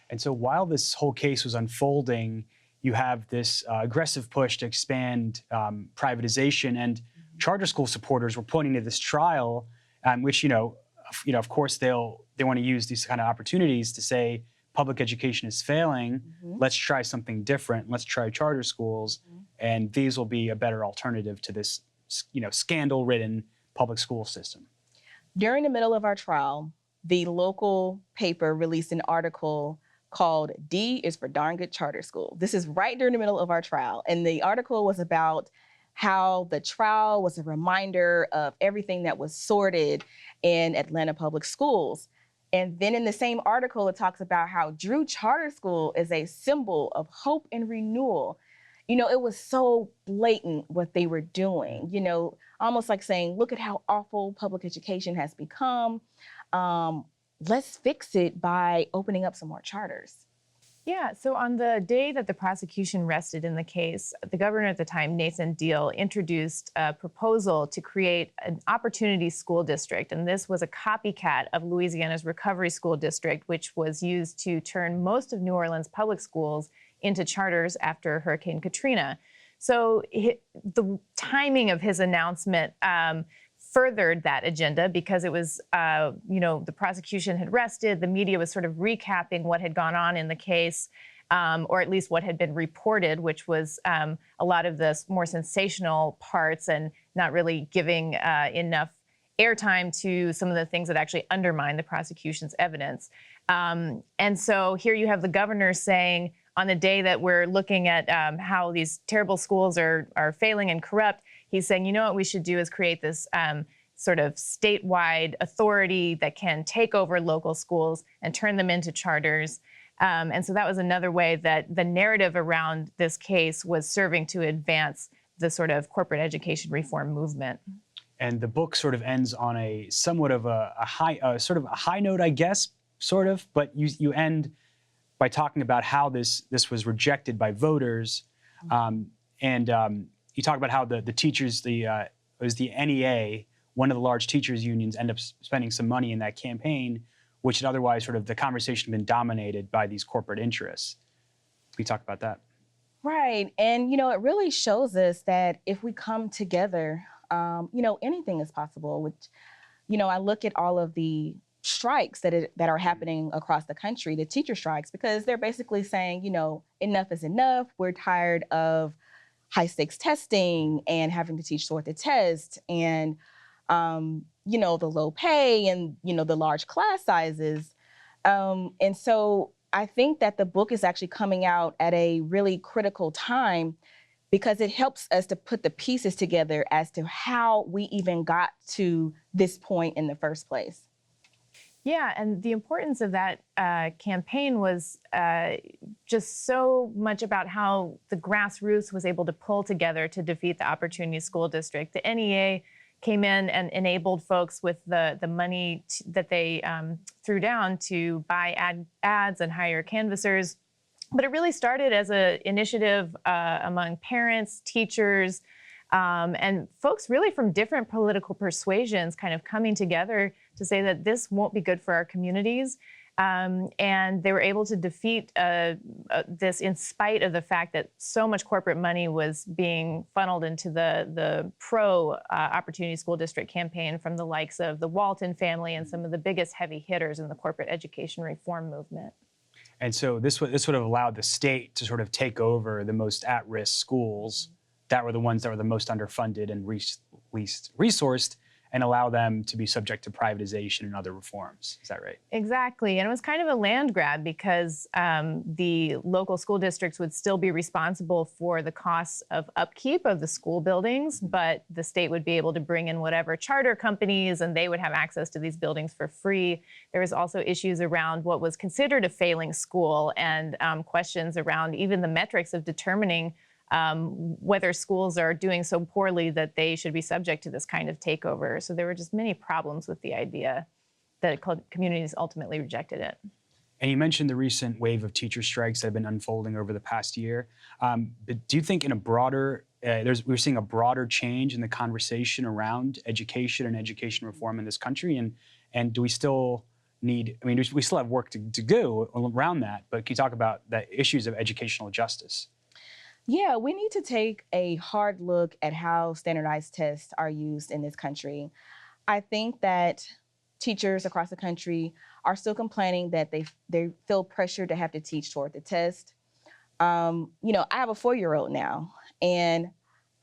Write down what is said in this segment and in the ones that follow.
And so while this whole case was unfolding, you have this aggressive push to expand privatization, and charter school supporters were pointing to this trial, which of course they want to use these kind of opportunities to say public education is failing. Let's try something different. Let's try charter schools, and these will be a better alternative to this scandal-ridden public school system. During the middle of our trial, the local paper released an article called D is for Darn Good Charter School. This is right during the middle of our trial. And the article was about how the trial was a reminder of everything that was sordid in Atlanta public schools. And then in the same article, it talks about how Drew Charter School is a symbol of hope and renewal. It was so blatant what they were doing, almost like saying, look at how awful public education has become. Let's fix it by opening up some more charters. Yeah, so on the day that the prosecution rested in the case, the governor at the time, Nathan Deal, introduced a proposal to create an opportunity school district. And this was a copycat of Louisiana's Recovery School District, which was used to turn most of New Orleans public schools into charters after Hurricane Katrina. So the timing of his announcement furthered that agenda because it was, the prosecution had rested, the media was sort of recapping what had gone on in the case, or at least what had been reported, which was a lot of the more sensational parts and not really giving enough airtime to some of the things that actually undermine the prosecution's evidence. And so here you have the governor saying, on the day that we're looking at how these terrible schools are failing and corrupt, he's saying, what we should do is create this sort of statewide authority that can take over local schools and turn them into charters. And so that was another way that the narrative around this case was serving to advance the sort of corporate education reform movement. And the book sort of ends on a somewhat of a high note, I guess, but you end by talking about how this was rejected by voters, and you talk about how the teachers, it was the NEA, one of the large teachers unions, end up spending some money in that campaign, which had otherwise the conversation had been dominated by these corporate interests. Can you talk about that? Right, and it really shows us that if we come together, anything is possible. Which, I look at all of the strikes that are happening across the country, the teacher strikes, because they're basically saying, enough is enough. We're tired of high stakes testing and having to teach sorted tests and, the low pay and, the large class sizes. And so I think that the book is actually coming out at a really critical time because it helps us to put the pieces together as to how we even got to this point in the first place. Yeah, and the importance of that campaign was just so much about how the Grassroots was able to pull together to defeat the Opportunity School District. The NEA came in and enabled folks with the money that they threw down to buy ads and hire canvassers. But it really started as an initiative among parents, teachers, and folks really from different political persuasions kind of coming together to say that this won't be good for our communities. And they were able to defeat this in spite of the fact that so much corporate money was being funneled into the pro-Opportunity School District campaign from the likes of the Walton family and some of the biggest heavy hitters in the corporate education reform movement. And so this would have allowed the state to sort of take over the most at-risk schools that were the ones that were the most underfunded and least resourced, and allow them to be subject to privatization and other reforms. Is that right? Exactly. And it was kind of a land grab because the local school districts would still be responsible for the costs of upkeep of the school buildings, but the state would be able to bring in whatever charter companies and they would have access to these buildings for free. There was also issues around what was considered a failing school and questions around even the metrics of determining whether schools are doing so poorly that they should be subject to this kind of takeover. So there were just many problems with the idea that communities ultimately rejected it. And you mentioned the recent wave of teacher strikes that have been unfolding over the past year. But do you think in a broader, we're seeing a broader change in the conversation around education and education reform in this country? And do we still need, I mean, we still have work to do around that, but can you talk about the issues of educational justice? Yeah, we need to take a hard look at how standardized tests are used in this country. I think that teachers across the country are still complaining that they feel pressure to have to teach toward the test. You know, I have a 4-year-old now, and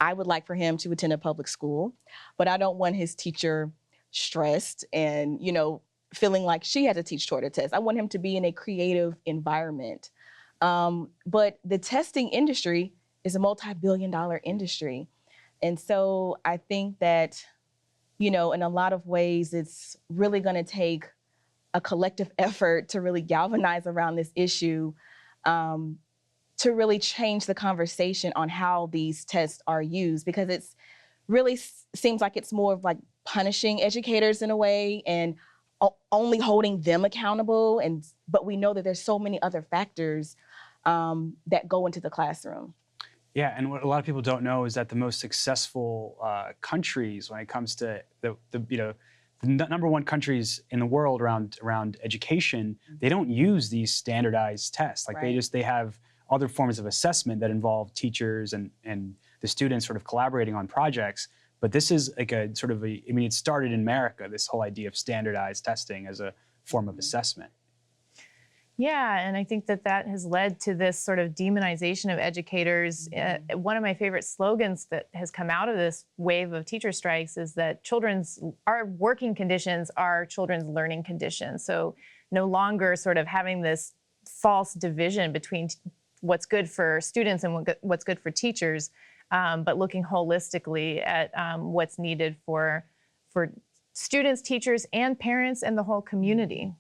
I would like for him to attend a public school, but I don't want his teacher stressed and, you know, feeling like she had to teach toward a test. I want him to be in a creative environment. But the testing industry is a multi-billion-dollar industry. And so I think that, you know, in a lot of ways, it's really going to take a collective effort to really galvanize around this issue, to really change the conversation on how these tests are used, because it's really seems like it's more of like punishing educators in a way and only holding them accountable. But we know that there's so many other factors that go into the classroom. Yeah, and what a lot of people don't know is that the most successful countries, when it comes to the number one countries in the world around education, they don't use these standardized tests. Like Right. they have other forms of assessment that involve teachers and the students sort of collaborating on projects. But this is like a sort of I mean, it started in America, this whole idea of standardized testing as a form of assessment. Yeah, and I think that that has led to this sort of demonization of educators. One of my favorite slogans that has come out of this wave of teacher strikes is that our working conditions are children's learning conditions. So no longer sort of having this false division between what's good for students and what's good for teachers, but looking holistically at what's needed for students, teachers, and parents, and the whole community.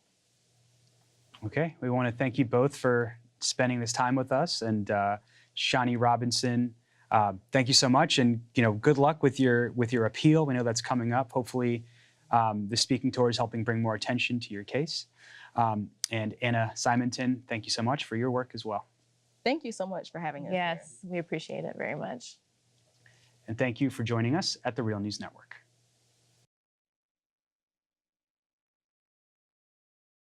Okay, we want to thank you both for spending this time with us, and Shani Robinson, thank you so much, and good luck with your appeal. We know that's coming up. Hopefully, the speaking tour is helping bring more attention to your case. And Anna Simonton, thank you so much for your work as well. Thank you so much for having us. Yes, we appreciate it very much. And thank you for joining us at the Real News Network.